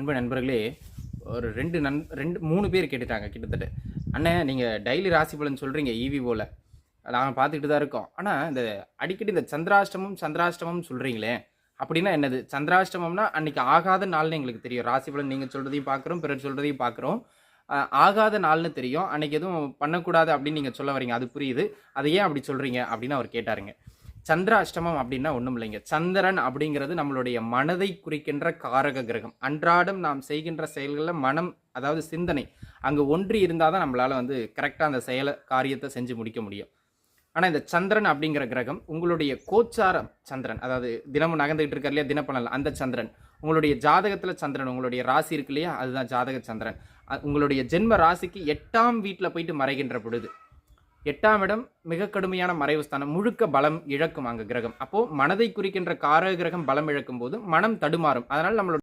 அன்பு நண்பர்களே, ஒரு 3 பேர் கேட்டுட்டாங்க கிட்டத்தட்ட. "அண்ணே நீங்க டெய்லி ராசி பலன் சொல்றீங்க ஈவிஓல. நாங்க பார்த்துக்கிட்டு தான் இருக்கோம். ஆனா இந்த அடிக்கடி இந்த சந்திராஷ்டமம், சந்திராஷ்டமம் சொல்றீங்களே, அப்படின்னா என்னது? சந்திராஷ்டமம்னா அன்னைக்கு ஆகாத நாள்னு எங்களுக்கு தெரியும். ராசி பலன் நீங்க சொல்றதையும் பார்க்குறோம், பிறர் சொல்றதையும் பார்க்குறோம். ஆகாத நாள்னு தெரியும். அன்னைக்கு எதுவும் பண்ணக்கூடாது அப்படின்னு நீங்க சொல்ல வரீங்க. அது புரியுது. அத ஏன் அப்படி சொல்றீங்க?" அப்படின்னு அவர் கேட்டாருங்க. சந்திர அஷ்டமம் அப்படின்னா ஒண்ணும் இல்லைங்க. சந்திரன் அப்படிங்கிறது நம்மளுடைய மனதை குறிக்கின்ற காரக கிரகம். அன்றாடம் நாம் செய்கின்ற செயல்கள்ல மனம், அதாவது சிந்தனை அங்க ஒன்றி இருந்தா தான் நம்மளால கரெக்ட்டா அந்த காரியத்த செஞ்சு முடிக்க முடியும். ஆனா இந்த சந்திரன் அப்படிங்கிற கிரகம் உங்களுடைய கோச்சாரம் சந்திரன், அதாவது தினமும் நகர்ந்துகிட்டு இருக்கார் இல்லையா தினப்பலன்ல, அந்த சந்திரன் உங்களுடைய ஜாதகத்துல சந்திரன், உங்களுடைய ராசி இருக்கு இல்லையா, அதுதான் ஜாதக சந்திரன். உங்களுடைய ஜென்ம ராசிக்கு 8ஆம் வீட்டுல போயிட்டு மறைகின்ற பொழுது, 8ஆம் இடம் மிக கடுமையான மறைவு ஸ்தானம், முழுக்க பலம் இழக்கும் அங்க கிரகம். அப்போ மனதை குறிக்கின்ற காரக கிரகம் பலம் இழக்கும் போது மனம் தடுமாறும். அதனால நம்மளோட